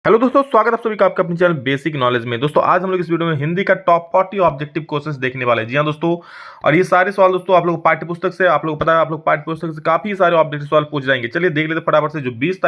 Hello दोस्तों, स्वागत है आप सभी का आपका अपने चैनल बेसिक नॉलेज में। दोस्तों आज हम लोग इस वीडियो में हिंदी का टॉप 40 ऑब्जेक्टिव क्वेश्चंस देखने वाले हैं। जी हाँ दोस्तों, और ये सारे सवाल दोस्तों आप लोग पाठ्य पुस्तक से, आप लोग पता है आप लोग पाठ्य पुस्तक से काफी सारे ऑब्जेक्टिव सवाल पूछ जाएंगे। चलिए देख लेते फटाफट से। जो 22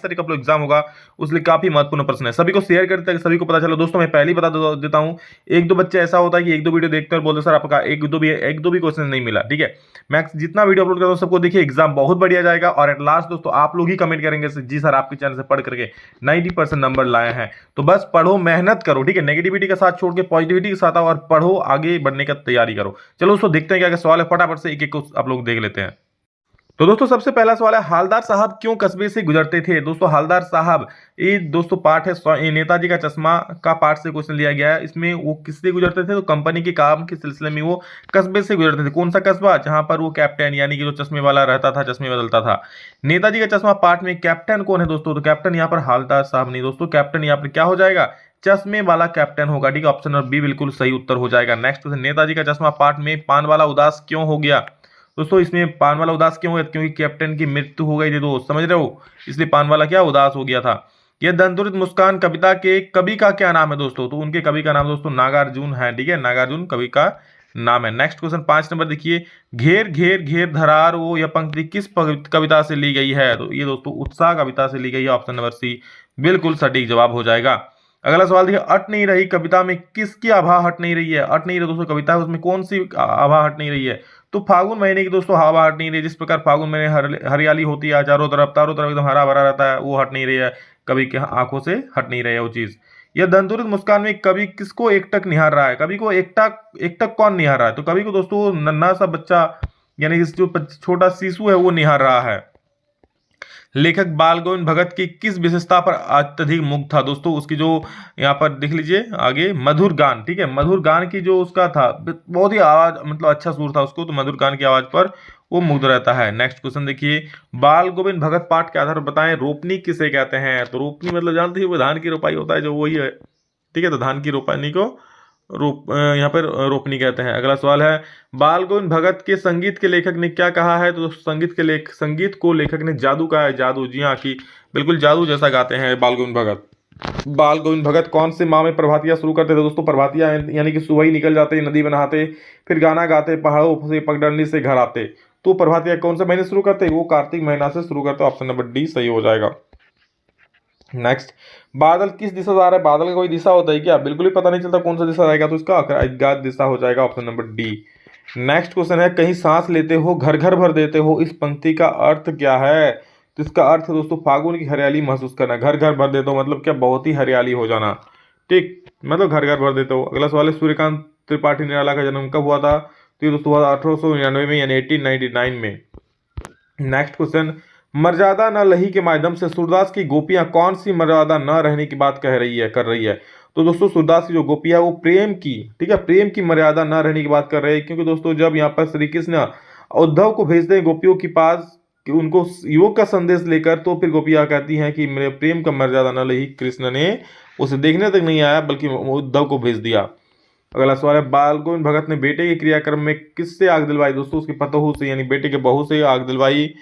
तारीख का एग्जाम होगा उसलिए काफी महत्वपूर्ण प्रश्न है। सभी को शेयर करते हैं, सभी को पता चलो। दोस्तों मैं पहले ही बता देता हूँ, एक दो बच्चे ऐसा होता है कि एक दो वीडियो देखते हैं और बोलते सर आपका एक दो भी क्वेश्चन नहीं मिला। ठीक है, मैं जितना वीडियो अपलोड करता हूँ सबको देखिए, एग्जाम बहुत बढ़िया जाएगा। और एट लास्ट दोस्तों आप लोग ही कमेंट करेंगे जी सर आपके चैनल से पढ़ करके 90% नंबर लाए हैं। तो बस पढ़ो, मेहनत करो। ठीक है, नेगेटिविटी का साथ छोड़ के पॉजिटिविटी के साथ आओ और पढ़ो, आगे बढ़ने का तैयारी करो। चलो दोस्तों देखते हैं क्या क्या सवाल है, फटाफट से एक एक को आप लोग देख लेते हैं। तो दोस्तों सबसे पहला सवाल है, हालदार साहब क्यों कस्बे से गुजरते थे। दोस्तों हालदार साहब, ये दोस्तों पार्ट है ये नेताजी का चश्मा का पार्ट से क्वेश्चन लिया गया है। इसमें वो किससे गुजरते थे, तो कंपनी के काम के सिलसिले में वो कस्बे से गुजरते थे। कौन सा कस्बा, जहां पर वो कैप्टन यानी कि जो चश्मे वाला रहता था, चश्मे बदलता था। नेताजी का चश्मा पार्ट में कैप्टन कौन है दोस्तों, तो कैप्टन यहाँ पर हालदार साहब नहीं दोस्तों, कैप्टन यहाँ पर क्या हो जाएगा, चश्मे वाला कैप्टन होगा। ठीक है, ऑप्शन नंबर बी बिल्कुल सही उत्तर हो जाएगा। नेक्स्ट क्वेश्चन, नेताजी का चश्मा पार्ट में पान वाला उदास क्यों हो गया। दोस्तों इसमें पान वाला उदास क्यों है, क्योंकि कैप्टन की मृत्यु हो गई थी दोस्त, समझ रहे हो, इसलिए पान वाला क्या उदास हो गया था। यह दंतुरित मुस्कान कविता के कवि का क्या नाम है दोस्तों, तो उनके कवि का नाम दोस्तों नागार्जुन है। ठीक है, नागार्जुन कवि का नाम है। नेक्स्ट क्वेश्चन 5 नंबर देखिए, घेर घेर घेर धरार वो यह पंक्ति किस कविता से ली गई है, तो ये दोस्तों उत्साह कविता से ली गई है। ऑप्शन नंबर सी बिल्कुल सटीक जवाब हो जाएगा। अगला सवाल देखिए, अट नहीं रही कविता में किसकी आभा हट नहीं रही है। अट नहीं रही दोस्तों कविता है, उसमें कौन सी आभा हट नहीं रही है, तो फागुन महीने की दोस्तों हवा हट नहीं रही। जिस प्रकार फागुन महीने हरियाली होती है, चारों तरफ एकदम हरा भरा रहता है, वो हट नहीं रही है, कवि के आंखों से हट नहीं रही है वो चीज। यह दंतुरित मुस्कान में कवि किसको एकटक निहार रहा है, कवि को एकटक एकटक कौन निहार रहा है, तो कवि को दोस्तों नन्हा सा बच्चा यानी जो छोटा शिशु है वो निहार रहा है। लेखक बाल गोविंद भगत की किस विशेषता पर अत्यधिक मुग्ध था दोस्तों, उसकी जो यहाँ पर देख लीजिए आगे, मधुर गान। ठीक है, मधुर गान की जो उसका था, बहुत ही आवाज मतलब अच्छा सुर था उसको, तो मधुर गान की आवाज पर वो मुग्ध रहता है। नेक्स्ट क्वेश्चन देखिए, बाल गोविंद भगत पाठ के आधार पर बताएं रोपनी किसे कहते हैं, तो रोपनी मतलब जानते ही वो धान की रोपाई होता है जो वही है। ठीक है, तो धान की रोपनी को यहाँ पर रोपनी कहते हैं। अगला सवाल है, बाल गोविंद भगत के संगीत के लेखक ने क्या कहा है, तो संगीत को लेखक ने जादू कहा है। जादू, जी हाँ, कि बिल्कुल जादू जैसा गाते हैं बाल गोविंद भगत। बाल गोविंद भगत कौन से माह में प्रभातियां शुरू करते थे दोस्तों, प्रभातियां यानी कि सुबह ही निकल जाते, नदी में नहाते, फिर गाना गाते, पहाड़ों से पगडंडी से घर आते। तो प्रभातियां कौन से महीने शुरू करते, वो कार्तिक महीना से शुरू करते। ऑप्शन नंबर डी सही हो जाएगा। नेक्स्ट, बादल किस दिशा से आ रहा है, बादल का कोई दिशा होता है क्या, बिल्कुल ही पता नहीं चलता कौन सा दिशा आएगा, तो इसका अज्ञात दिशा हो जाएगा। Option number D. Next question है, कहीं सांस लेते हो घर घर भर देते हो, इस पंक्ति का अर्थ क्या है, तो इसका अर्थ है दोस्तों फागुन की हरियाली महसूस करना। घर घर भर देते हो मतलब क्या, बहुत ही हरियाली हो जाना। ठीक, मतलब घर घर भर देते हो। अगला सवाल है, सूर्यकांत त्रिपाठी निराला का जन्म कब हुआ था, तो ये दोस्तों हुआ 1899 में यानी 1899 में। नेक्स्ट क्वेश्चन, मर्यादा न लही के माध्यम से सूरदास की गोपियां कौन सी मर्यादा न रहने की बात कर रही है, तो दोस्तों सूरदास की जो गोपियां वो प्रेम की, ठीक है, प्रेम की मर्यादा न रहने की बात कर रहे हैं। क्योंकि दोस्तों जब यहाँ पर श्री कृष्ण उद्धव को भेजते हैं गोपियों के पास कि उनको योग का संदेश लेकर, तो फिर गोपियां कहती हैं कि मेरे प्रेम का मर्यादा न लही, कृष्ण ने उसे देखने तक नहीं आया बल्कि उद्धव को भेज दिया। अगला सवाल है, बाल गोविंद भगत ने बेटे के क्रियाक्रम में किससे आग दिलवाई, दोस्तों उसकी पतोहू से यानी बेटे के बहू से आग दिलवाई।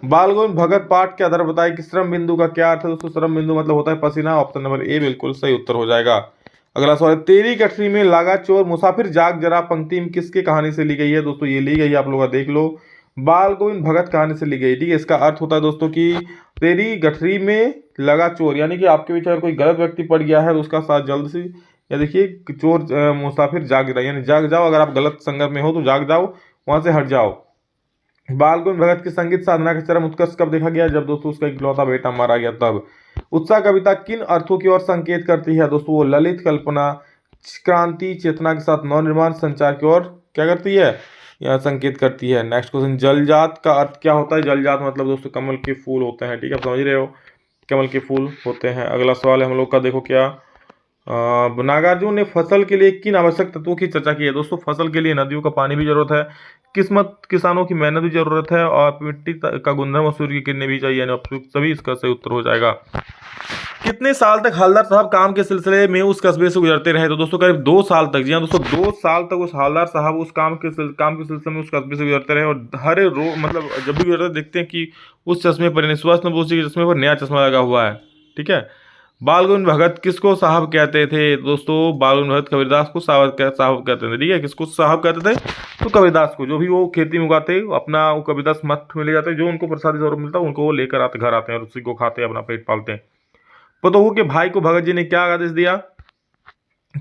बाल गोविंद भगत पाठ के आधार बताए कि श्रम बिंदु का क्या अर्थ है, दोस्तों श्रम बिंदु मतलब होता है पसीना। ऑप्शन नंबर ए बिल्कुल सही उत्तर हो जाएगा। अगला सवाल है, तेरी गठरी में लागा चोर मुसाफिर जाग जरा पंक्ति में किसके कहानी से ली गई है, दोस्तों ये ली गई है, आप लोग देख लो, बाल गोविंद भगत कहानी से ली गई। ठीक है, इसका अर्थ होता है दोस्तों कि तेरी गठरी में लगा चोर, यानी कि आपके बीच अगर कोई गलत व्यक्ति पड़ गया है तो उसका साथ जल्द से, या देखिए चोर मुसाफिर जाग रहा है यानी जाग जाओ, अगर आप गलत संगत में हो तो जाग जाओ, वहां से हट जाओ। बाल गोविंद भगत की संगीत साधना का चरम उत्कर्ष कब देखा गया, जब दोस्तों उसका इकलौता बेटा मारा गया तब। उत्साह कविता किन अर्थों की ओर संकेत करती है, दोस्तों वो ललित कल्पना, क्रांति, चेतना के साथ नवनिर्माण, संचार की ओर क्या करती है, यह संकेत करती है। नेक्स्ट क्वेश्चन, जलजात का अर्थ क्या होता है, जलजात मतलब दोस्तों कमल के फूल होते हैं। ठीक है, आप समझ रहे हो, कमल के फूल होते हैं। अगला सवाल है हम लोग का, देखो क्या, नागार्जुन ने फसल के लिए किन आवश्यक तत्वों की चर्चा की है, दोस्तों फसल के लिए नदियों का पानी भी जरूरत है, किस्मत किसानों की मेहनत भी जरूरत है, और मिट्टी का गुणधर्म और सूर्य की किरणें भी चाहिए, यानी सभी इसका सही उत्तर हो जाएगा। कितने साल तक हवलदार साहब काम के सिलसिले में उस कस्बे से गुजरते रहे, तो दोस्तों करीब 2 साल तक। जी हाँ दोस्तों, 2 साल तक उस हवलदार साहब उस काम के सिलसिले में उस कस्बे से गुजरते रहे, और हर रोज मतलब जब भी गुजरते देखते हैं कि उस चश्मे पर यानी सुभाष चंद्र बोस जी के चश्मे पर नया चश्मा लगा हुआ है। ठीक है, बाल गोविंद भगत किसको साहब कहते थे दोस्तों? बाल गोविंद भगत कबीरदास को साहब कहते थे, ठीक है। किसको साहब कहते थे? तो कबीरदास को। जो भी वो खेती में उगाते अपना, वो कबीरदास मठ में ले जाते, जो उनको प्रसादी स्वरूप मिलता उनको वो लेकर आते, घर आते हैं और उसी को खाते हैं, अपना पेट पालते हैं। पतोहू के भाई को भगत जी ने क्या आदेश दिया?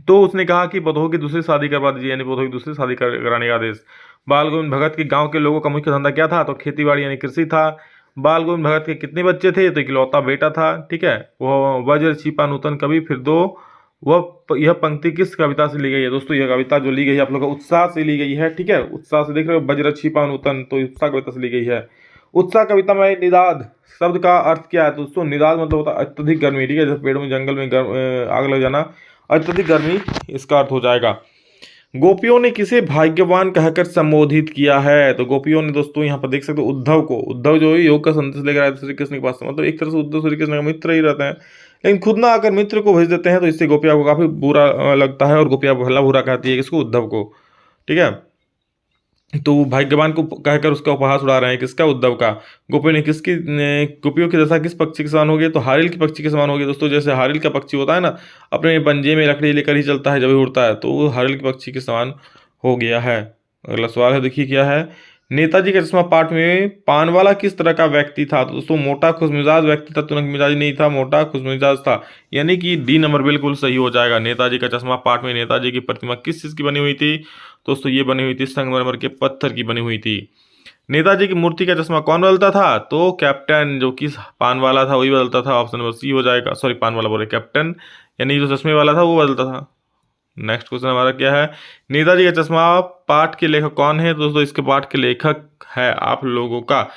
तो उसने कहा कि पतोहू की दूसरी शादी करवा दीजिए, यानी पतोहू की दूसरी शादी कराने का आदेश। बाल गोविंद भगत के गांव के लोगों का मुख्य धंधा क्या था? तो खेती बाड़ी यानी कृषि था। बाल गोविंद भगत के कितने बच्चे थे? तो इकलौता बेटा था, ठीक है। वो वज्र छिपा नूतन कवि फिर दो। यह पंक्ति किस कविता से ली गई है? दोस्तों यह कविता जो ली गई है आप लोग उत्साह से ली गई है, ठीक है। उत्साह से देख रहे हो, वज्र छिपा नूतन, तो उत्साह कविता से ली गई है। उत्साह कविता में निदाद शब्द का अर्थ क्या है? दोस्तों निदाद मतलब होता है अत्यधिक गर्मी, ठीक है। जैसे पेड़ में, जंगल में आग लग जाना, अत्यधिक गर्मी इसका अर्थ हो जाएगा। गोपियों ने किसे भाग्यवान कहकर संबोधित किया है? तो गोपियों ने दोस्तों यहाँ पर देख सकते हो उद्धव को। उद्धव जो है योग का संदेश लेकर आए श्री कृष्ण के पास, मतलब एक तरह से उद्धव श्री कृष्ण का मित्र ही रहते हैं, लेकिन खुद ना आकर मित्र को भेज देते हैं, तो इससे गोपिया को काफी बुरा लगता है और गोपिया भला बुरा कहती है किसको? उद्धव को, ठीक है। तो भाग्यवान को कहकर उसका उपहास उड़ा रहे हैं, किसका? उद्धव का। गोपियों की दशा किस पक्षी के समान हो गई? तो हारिल के पक्षी के समान हो गई दोस्तों। जैसे हारिल का पक्षी होता है ना, अपने पंजे में लकड़ी लेकर ही चलता है जब भी उड़ता है, तो वो हारिल के पक्षी के समान हो गया है। अगला सवाल है, देखिए क्या है। नेताजी का चश्मा पाठ में पानवाला किस तरह का व्यक्ति था? तो दोस्तों मोटा खुशमिजाज व्यक्ति था, तुनक मिजाज नहीं था, मोटा खुशमिजाज था, यानी कि डी नंबर बिल्कुल सही हो जाएगा। नेताजी का चश्मा पाठ में नेताजी की प्रतिमा किस चीज की बनी हुई थी? दोस्तों ये बनी हुई थी संगमरमर के पत्थर की बनी हुई थी। नेताजी की मूर्ति का चश्मा कौन बदलता था? तो कैप्टन, जो कि पान वाला था वही बदलता था। ऑप्शन नंबर सी हो जाएगा। सॉरी, पान वाला बोले, कैप्टन यानी जो चश्मे वाला था वो बदलता था। नेक्स्ट क्वेश्चन हमारा क्या है? नेताजी का चश्मा पाठ के लेखक कौन है? दोस्तों इसके पाठ के लेखक है आप लोगों का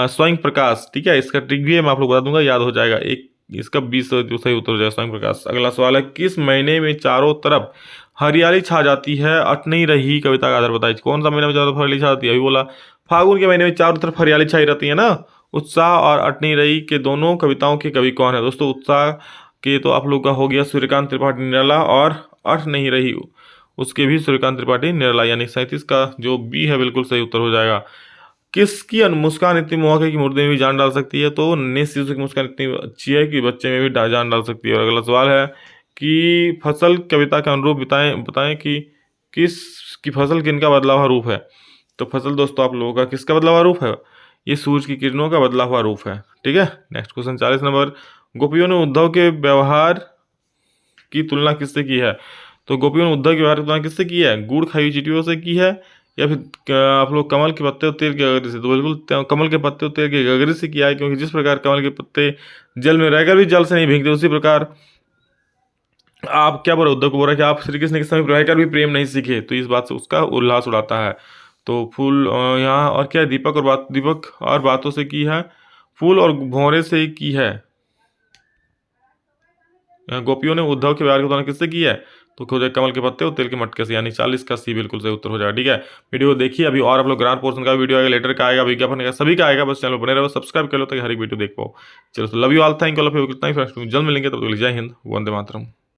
स्वयं प्रकाश, ठीक है। इसका ट्रिक भी है, मैं आप लोग बता दूंगा, याद हो जाएगा। एक इसका 20 सही उत्तर हो जाएगा, स्वयं प्रकाश। अगला सवाल है, किस महीने में चारों तरफ हरियाली छा जाती है? अट नहीं रही कविता का आधार बताइए। कौन सा महीना में चारों तरफ हरियाली छा जाती है? अभी बोला फागुन के महीने में चारों तरफ हरियाली छाई रहती है ना। उत्साह और अट नहीं रही के दोनों कविताओं के कवि कौन है? दोस्तों उत्साह के तो आप लोग का हो गया सूर्यकांत त्रिपाठी निराला, और अट नहीं रही उसके भी सूर्यकांत त्रिपाठी निराला, यानी 37 का जो बी है बिल्कुल सही उत्तर हो जाएगा। किसकी मुस्कान इतनी मोहक है कि मुर्दे में भी जान डाल सकती है? तो नन्हे शिशु की मुस्कान इतनी अच्छी है कि बच्चे में भी जान डाल सकती है। और अगला सवाल है कि फसल कविता के अनुरूप बताएं कि किसकी फसल किनका बदला हुआ रूप है? तो फसल दोस्तों आप लोगों का किसका बदला हुआ रूप है? ये सूरज की किरणों का बदला हुआ रूप है, ठीक है। नेक्स्ट क्वेश्चन 40 नंबर, गोपियों ने उद्धव के व्यवहार की तुलना किससे की है? तो गोपियों ने उद्धव के व्यवहार की तुलना किससे की है? गुड़ खाई हुई चींटियों से की है, या फिर आप लोग कमल के पत्ते और तेल के गगरे से? तो बिल्कुल कमल के पत्ते और तेल के गगरे से किया है, क्योंकि जिस प्रकार कमल के पत्ते जल में रहकर भी जल से नहीं भीगते, उसी प्रकार आप क्या बोल रहे? उद्धव को बोल रहे कि आप श्री कृष्ण के समय रहकर भी प्रेम नहीं सीखे, तो इस बात से उसका उल्लास उड़ाता है। तो फूल यहाँ और क्या है? दीपक और बातों से की है, फूल और भौरे से की है। गोपियों ने उद्धव के व्यवहार की तुलना किससे की है? तो खोजे कमल के पत्ते और तेल के मटके से, यानी 40 का सी बिल्कुल सही उत्तर हो जाएगा, ठीक है। वीडियो देखिए अभी, और आप लोग ग्रांड पोर्शन का वीडियो आएगा, लेटर का आएगा, विज्ञापन का, सभी का आएगा। बस चैनल बने रहो, सब्सक्राइब कर लो ताकि हर एक वीडियो देख पाओ। चलो, love you all, thank you all of you, कितना ही फ्रेंड्स, जल्द मिलेंगे, तब तक जय हिंद, वंदे मातरम।